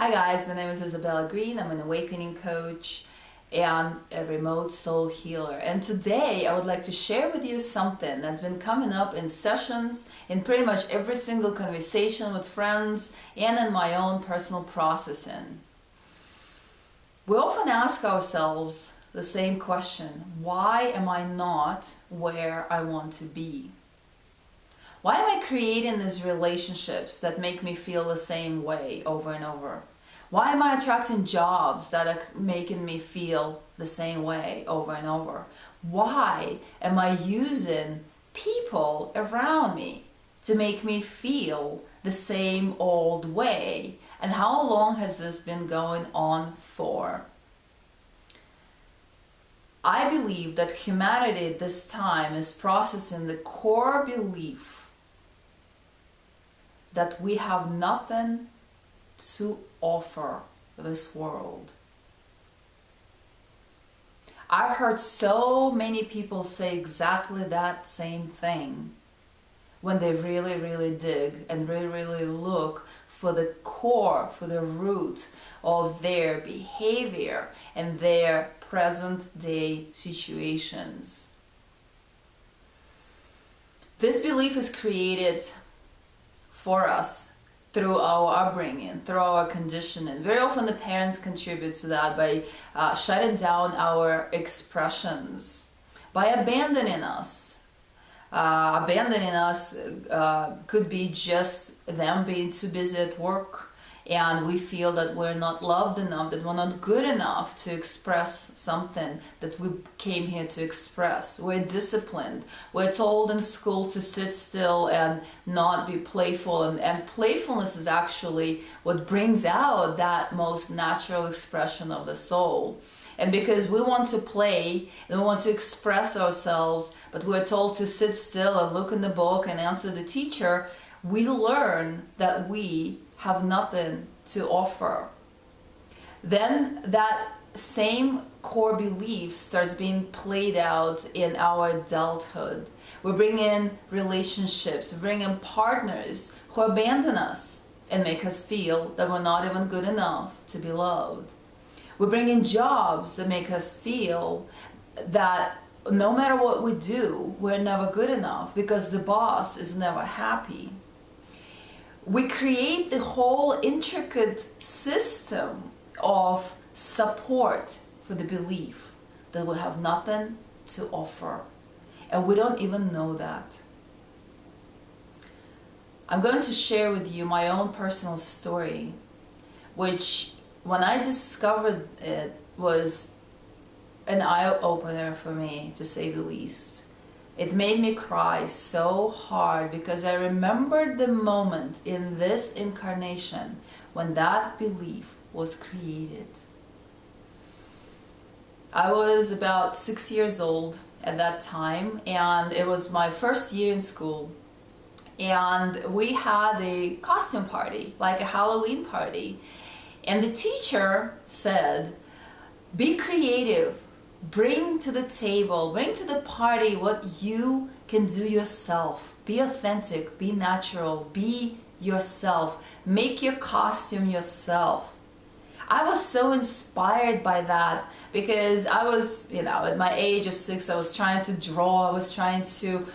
Hi guys, my name is Isabella Greene. I'm an awakening coach and a remote soul healer. And today I would like to share with you something that's been coming up in sessions, in pretty much every single conversation with friends, and in my own personal processing. We often ask ourselves the same question: why am I not where I want to be? Why am I creating these relationships that make me feel the same way over and over? Why am I attracting jobs that are making me feel the same way over and over? Why am I using people around me to make me feel the same old way? And how long has this been going on for? I believe that humanity at this time is processing the core belief that we have nothing to offer this world. I've heard so many people say exactly that same thing when they really dig and really look for the core, for the root of their behavior and their present day situations. This belief is created for us through our upbringing, through our conditioning. Very often the parents contribute to that by shutting down our expressions, by abandoning us. Could be just them being too busy at work, and we feel that we're not loved enough, that we're not good enough to express something that we came here to express. We're disciplined. We're told in school to sit still and not be playful, and playfulness is actually what brings out that most natural expression of the soul. And because we want to play and we want to express ourselves, but we're told to sit still and look in the book and answer the teacher, we learn that we have nothing to offer. Then that same core belief starts being played out in our adulthood. We bring in relationships, we bring in partners who abandon us and make us feel that we're not even good enough to be loved. We bring in jobs that make us feel that no matter what we do, we're never good enough because the boss is never happy. We create the whole intricate system of support for the belief that we have nothing to offer, and we don't even know that. I'm going to share with you my own personal story, which when I discovered it was an eye-opener for me, to say the least. It made me cry so hard because I remembered the moment in this incarnation when that belief was created. I was about 6 years old at that time, and it was my first year in school. And we had a costume party, like a Halloween party. And the teacher said, "Be creative. Bring to the table, bring to the party what you can do yourself. Be authentic, be natural, be yourself. Make your costume yourself." I was so inspired by that because I was, at my age of 6, I was trying to draw, I was trying to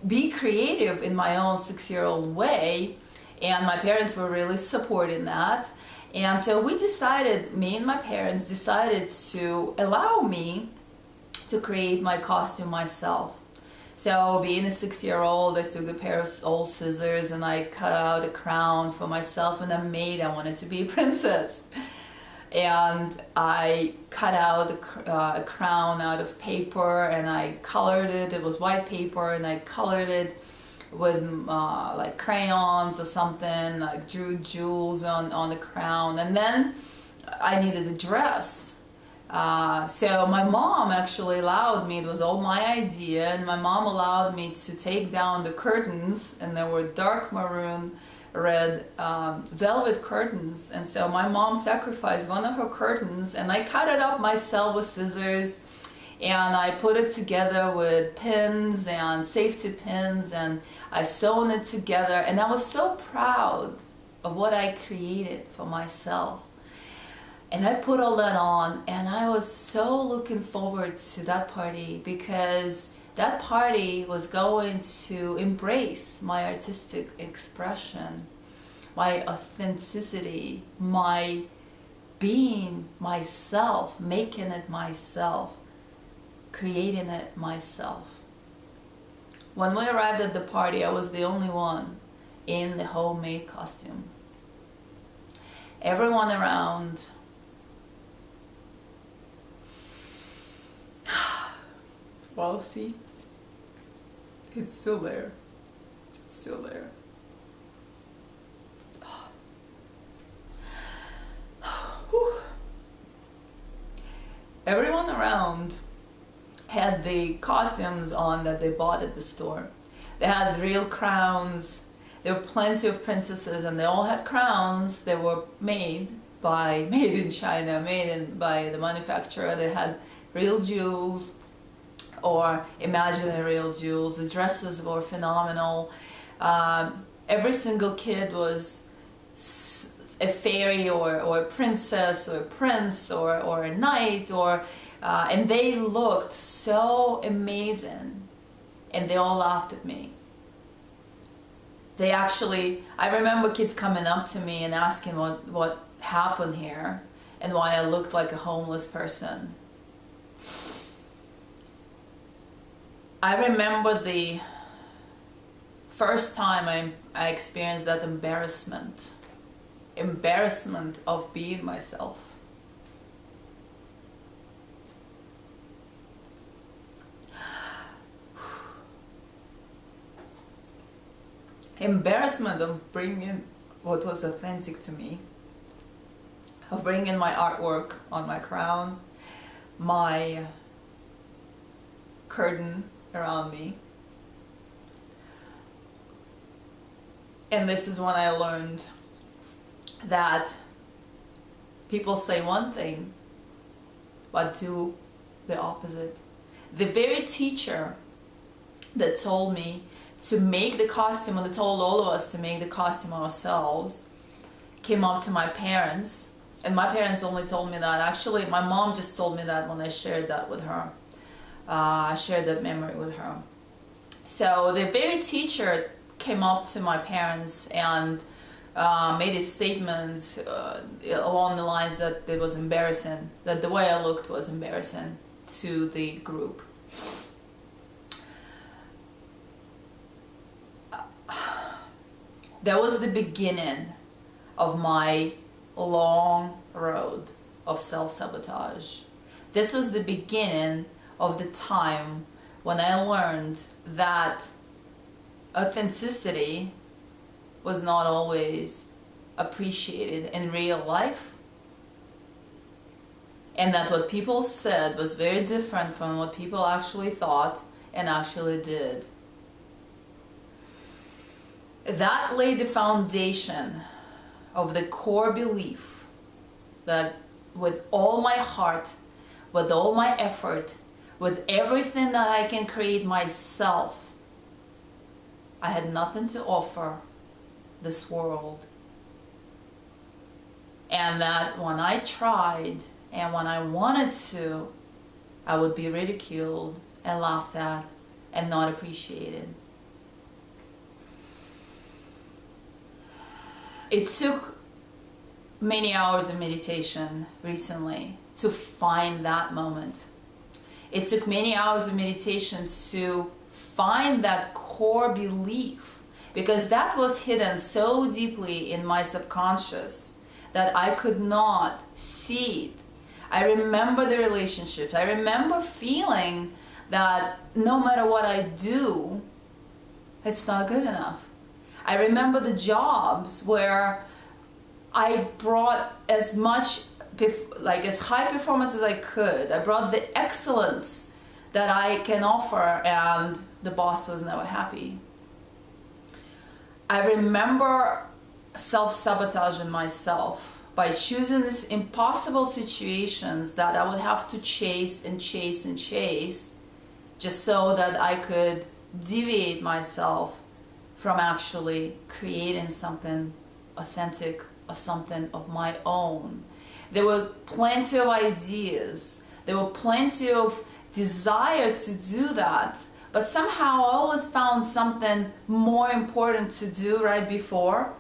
be creative in my own 6-year-old way, and my parents were really supporting that. And so we decided, me and my parents decided to allow me to create my costume myself. So being a 6-year-old, I took a pair of old scissors and I cut out a crown for myself and a maid. I wanted to be a princess. And I cut out a crown out of paper and I colored it. It was white paper, and I colored it with like crayons or something, like drew jewels on the crown. And then I needed a dress. So my mom actually allowed me, it was all my idea, and my mom allowed me to take down the curtains, and there were dark maroon red velvet curtains. And so my mom sacrificed one of her curtains, and I cut it up myself with scissors, and I put it together with pins and safety pins, and I sewn it together, and I was so proud of what I created for myself. And I put all that on, and I was so looking forward to that party, because that party was going to embrace my artistic expression, my authenticity, my being myself, making it myself, creating it myself. When we arrived at the party, I was the only one in the homemade costume. Everyone around, well, see, it's still there. It's still there. Everyone around had the costumes on that they bought at the store. They had real crowns. There were plenty of princesses, and they all had crowns. They were made in China, by the manufacturer. They had real jewels or imaginary real jewels. The dresses were phenomenal. Every single kid was a fairy or a princess or a prince or a knight, and they looked so amazing, and they all laughed at me. I remember kids coming up to me and asking what happened here and why I looked like a homeless person. I remember the first time I experienced that embarrassment of being myself. Embarrassment of bringing what was authentic to me, of bringing my artwork on my crown, my curtain around me. And this is when I learned that people say one thing but do the opposite. The very teacher that told me to make the costume, and that told all of us to make the costume ourselves, came up to my parents, and my parents only told me that. Actually, my mom just told me that when I shared that with her. I shared that memory with her. So the very teacher came up to my parents and made a statement along the lines that it was embarrassing, that the way I looked was embarrassing to the group. That was the beginning of my long road of self-sabotage. This was the beginning of the time when I learned that authenticity was not always appreciated in real life, and that what people said was very different from what people actually thought and actually did. That laid the foundation of the core belief that with all my heart, with all my effort, with everything that I can create myself, I had nothing to offer this world. And that when I tried and when I wanted to, I would be ridiculed and laughed at and not appreciated. It took many hours of meditation recently to find that moment. It took many hours of meditation to find that core belief, because that was hidden so deeply in my subconscious that I could not see it. I remember the relationships. I remember feeling that no matter what I do, it's not good enough. I remember the jobs where I brought as high performance as I could. I brought the excellence that I can offer, and the boss was never happy. I remember self-sabotaging myself by choosing these impossible situations that I would have to chase and chase and chase just so that I could deviate myself from actually creating something authentic or something of my own. There were plenty of ideas. There were plenty of desire to do that. But somehow I always found something more important to do right before.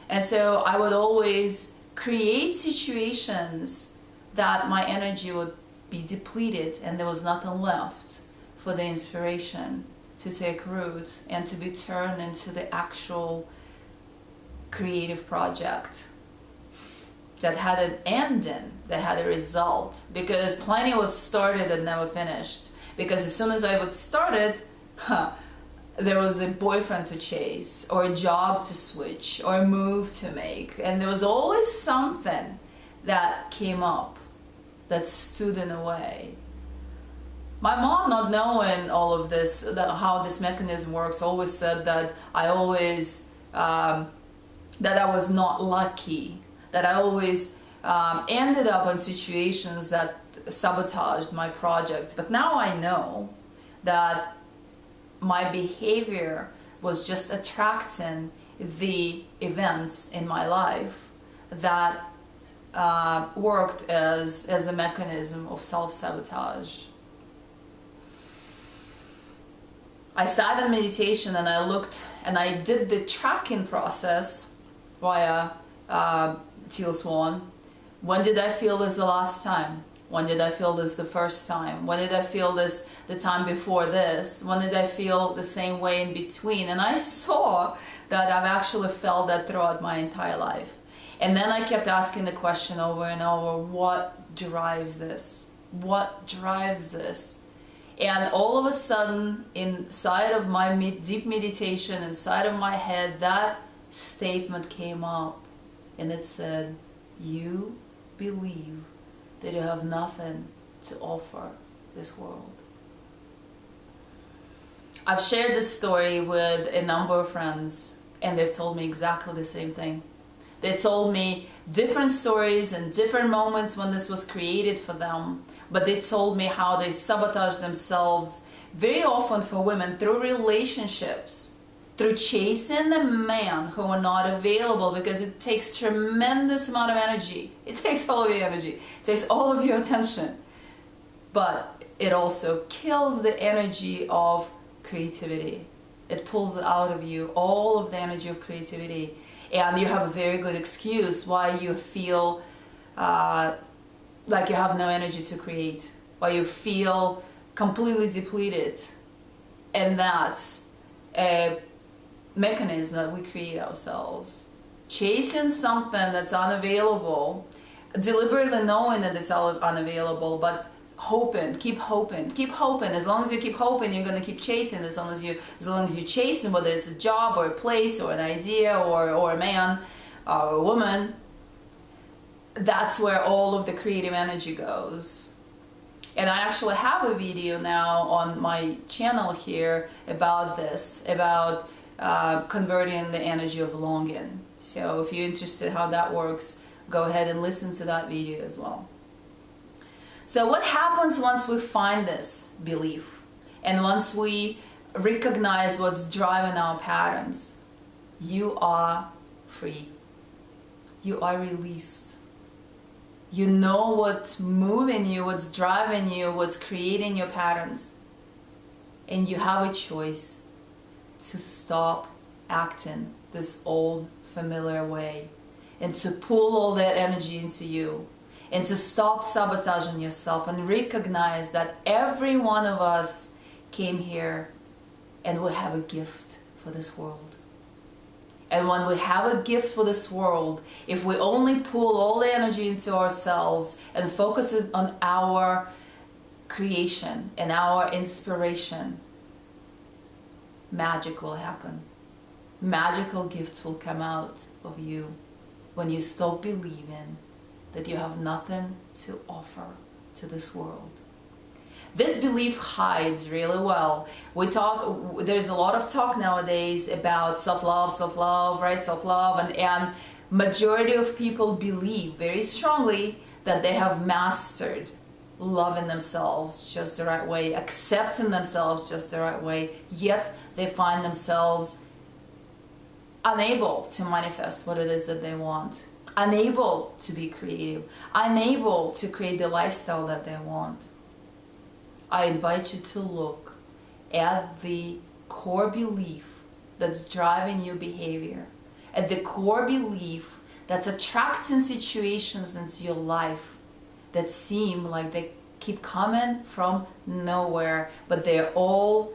And so I would always create situations that my energy would be depleted and there was nothing left for the inspiration to take root and to be turned into the actual creative project that had an ending, that had a result. Because plenty was started and never finished. Because as soon as I would start it, there was a boyfriend to chase, or a job to switch, or a move to make. And there was always something that came up that stood in the way. My mom, not knowing all of this, how this mechanism works, always said that I always, that I was not lucky, that I always ended up in situations that sabotaged my project. But now I know that my behavior was just attracting the events in my life that worked as a mechanism of self-sabotage. I sat in meditation and I looked and I did the tracking process via Teal Swan. When did I feel this the last time? When did I feel this the first time? When did I feel this the time before this? When did I feel the same way in between? And I saw that I've actually felt that throughout my entire life. And then I kept asking the question over and over, what drives this? What drives this? And all of a sudden, inside of my deep meditation, inside of my head, that statement came up. And it said, you believe that you have nothing to offer this world. I've shared this story with a number of friends, and they've told me exactly the same thing. They told me different stories and different moments when this was created for them, but they told me how they sabotage themselves very often for women through relationships, through chasing the man who are not available, because it takes tremendous amount of energy. It takes all of your energy. It takes all of your attention. But it also kills the energy of creativity. It pulls out of you all of the energy of creativity. And you have a very good excuse why you feel like you have no energy to create, why you feel completely depleted. And that's a mechanism that we create ourselves. Chasing something that's unavailable, deliberately knowing that it's unavailable, but hoping, keep hoping, keep hoping. As long as you keep hoping, you're going to keep chasing. As long as you're chasing, whether it's a job or a place or an idea or a man or a woman, that's where all of the creative energy goes. And I actually have a video now on my channel here about this, about converting the energy of longing. So if you're interested how that works, go ahead and listen to that video as well. So what happens once we find this belief and once we recognize what's driving our patterns? You are free. You are released. You know what's moving you, what's driving you, what's creating your patterns. And you have a choice to stop acting this old familiar way and to pull all that energy into you and to stop sabotaging yourself and recognize that every one of us came here and we have a gift for this world. And when we have a gift for this world, if we only pull all the energy into ourselves and focus it on our creation and our inspiration, magic will happen. Magical gifts will come out of you when you stop believing that you have nothing to offer to this world. This belief hides really well. There's a lot of talk nowadays about self-love, right? Self-love, and majority of people believe very strongly that they have mastered loving themselves just the right way, accepting themselves just the right way, yet they find themselves unable to manifest what it is that they want, unable to be creative, unable to create the lifestyle that they want. I invite you to look at the core belief that's driving your behavior, at the core belief that's attracting situations into your life that seem like they keep coming from nowhere, but they're all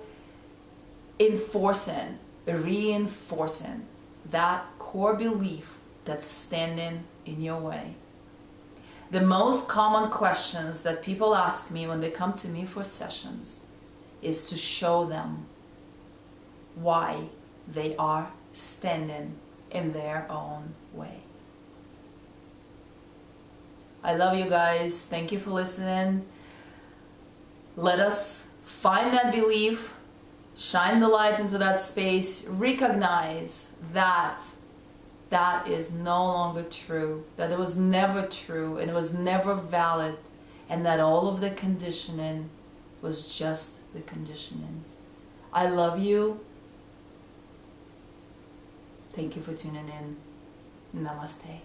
reinforcing that core belief that's standing in your way. The most common questions that people ask me when they come to me for sessions is to show them why they are standing in their own way. I love you guys. Thank you for listening. Let us find that belief, shine the light into that space, recognize that that is no longer true, that it was never true, and it was never valid, and that all of the conditioning was just the conditioning. I love you. Thank you for tuning in. Namaste.